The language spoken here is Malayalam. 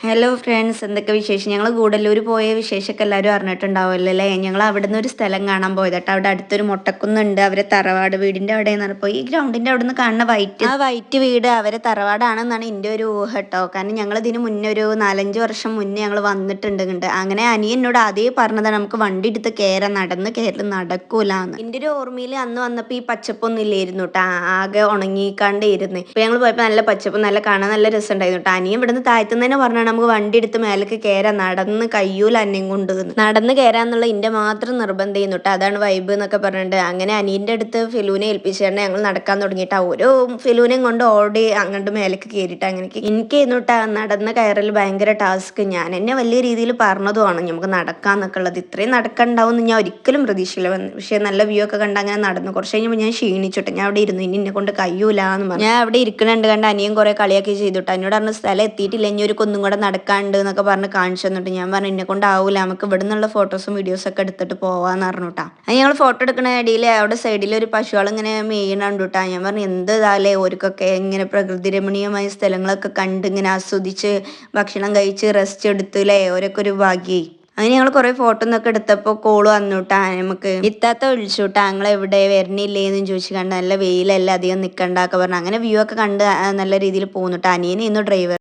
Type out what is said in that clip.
ഹലോ ഫ്രണ്ട്സ്, എന്തൊക്കെ വിശേഷം? ഞങ്ങൾ ഗൂഡല്ലൂർ പോയ വിശേഷമൊക്കെ എല്ലാവരും അറിഞ്ഞിട്ടുണ്ടാവുമല്ലോ അല്ലേ? ഞങ്ങൾ അവിടുന്ന് ഒരു സ്ഥലം കാണാൻ പോയത് കേട്ടോ. അവിടെ അടുത്തൊരു മൊട്ടക്കുന്നുണ്ട്, അവരെ തറവാട് വീടിൻ്റെ അവിടെ നിന്നപ്പോൾ ഈ ഗ്രൗണ്ടിൻ്റെ അവിടെ നിന്ന് കാണുന്ന വൈറ്റ് വീട് അവരെ തറവാടാണെന്നാണ് എൻ്റെ ഒരു ഊഹ കേട്ടോ. കാരണം ഞങ്ങൾ ഇതിന് മുന്നേ ഒരു 4-5 വർഷം മുന്നേ ഞങ്ങൾ വന്നിട്ടുണ്ട്. അങ്ങനെ അനിയനോട് ആദ്യം പറഞ്ഞതാണ് നമുക്ക് വണ്ടി എടുത്ത് കയറാൻ, നടന്ന് കയറൽ നടക്കൂലെന്ന്. എൻ്റെ ഒരു ഓർമ്മയിൽ അന്ന് വന്നപ്പോൾ ഈ പച്ചപ്പൊന്നും ഇല്ലായിരുന്നു കേട്ടോ, ആകെ ഉണങ്ങിക്കാണ്ടേ ഇരുന്ന്. ഇപ്പം ഞങ്ങൾ പോയപ്പോൾ നല്ല പച്ചപ്പ്, നല്ല കാണാൻ നല്ല രസമുണ്ടായിരുന്നു കേട്ടോ. അനിയൻ ഇവിടുന്ന് താഴ്ത്തുന്നതിന് പറഞ്ഞാണ് നമുക്ക് വണ്ടി എടുത്ത് മേലേക്ക് കയറാൻ, നടന്ന് കയ്യൂല അന്നയും കൊണ്ട് നടന്ന് കയറാന്നുള്ള എൻ്റെ മാത്രം നിർബന്ധം ചെയ്യുന്നു കേട്ടോ. അതാണ് വൈബ് എന്നൊക്കെ പറഞ്ഞിട്ട് അങ്ങനെ അനിയൻ്റെ അടുത്ത് ഫിലൂനെ ഏൽപ്പിച്ചാണ് ഞങ്ങൾ നടക്കാൻ തുടങ്ങിയിട്ട് ഓരോ ഫിലൂനെയും കൊണ്ട് ഓടി അങ്ങോട്ട് മേലേക്ക് കയറിയിട്ട് അങ്ങനെ എനിക്ക് കേട്ടോ നടന്ന് കയറൽ ഭയങ്കര ടാസ്ക്. ഞാൻ എന്നെ വലിയ രീതിയിൽ പറഞ്ഞതുമാണ് നമുക്ക് നടക്കാന്നൊക്കെ ഉള്ളത്. ഇത്രയും നടക്കണ്ടാവും എന്ന് ഞാൻ ഒരിക്കലും പ്രതീക്ഷയില്ല. പക്ഷേ നല്ല വ്യൂ ഒക്കെ കണ്ട് അങ്ങനെ നടന്നു. കുറച്ച് കഴിഞ്ഞപ്പോൾ ഞാൻ ക്ഷീണിച്ചിട്ട് ഞാൻ അവിടെ ഇരുന്നു, ഇനി എന്നെ കൊണ്ട് കഴിയൂല എന്ന് പറഞ്ഞു. ഞാൻ അവിടെ ഇരിക്കണുണ്ട് കണ്ട് അനിയൻ കുറെ കളിയാക്കി ചെയ്തിട്ട് എന്നോട് പറഞ്ഞ സ്ഥലം എത്തിയിട്ടില്ല, ഇനി ഒരു കുന്നും കൂടെ നടക്കാണ്ട് എന്നൊക്കെ പറഞ്ഞ് കാണിച്ചു തന്നിട്ട് ഞാൻ പറഞ്ഞു എന്നെ കൊണ്ടാവൂല, നമുക്ക് ഇവിടെ നിന്നുള്ള ഫോട്ടോസും വീഡിയോസൊക്കെ എടുത്തിട്ട് പോവാന്ന് പറഞ്ഞു കേട്ടാ. അത് ഞങ്ങൾ ഫോട്ടോ എടുക്കണ ഇടയിൽ അവിടെ സൈഡിൽ ഒരു പശുവാൾ ഇങ്ങനെ മെയ്യണുണ്ട് കേട്ടാ. ഞാൻ പറഞ്ഞു എന്ത് ഇതാലേ ഓർക്കൊക്കെ ഇങ്ങനെ പ്രകൃതി രമണീയമായ സ്ഥലങ്ങളൊക്കെ കണ്ട് ഇങ്ങനെ ആസ്വദിച്ച് ഭക്ഷണം കഴിച്ച് റെസ്റ്റ് എടുത്തില്ലേ, ഓരൊക്കെ ഒരു ഭാഗ്യേ. അങ്ങനെ ഞങ്ങൾ കുറെ ഫോട്ടോ ഒക്കെ എടുത്തപ്പോൾ കോള് വന്നുട്ടാ, നമുക്ക് ഇത്താത്ത വിളിച്ചുട്ടാ ഞങ്ങൾ എവിടെ വരണില്ലേന്ന് ചോദിച്ചു. കണ്ട് നല്ല വെയിലല്ല, അധികം നിൽക്കണ്ടൊക്കെ പറഞ്ഞു. അങ്ങനെ വ്യൂ ഒക്കെ കണ്ട് നല്ല രീതിയിൽ പോന്നുട്ടാ. അനിയനെ ഇന്ന് ഡ്രൈവർ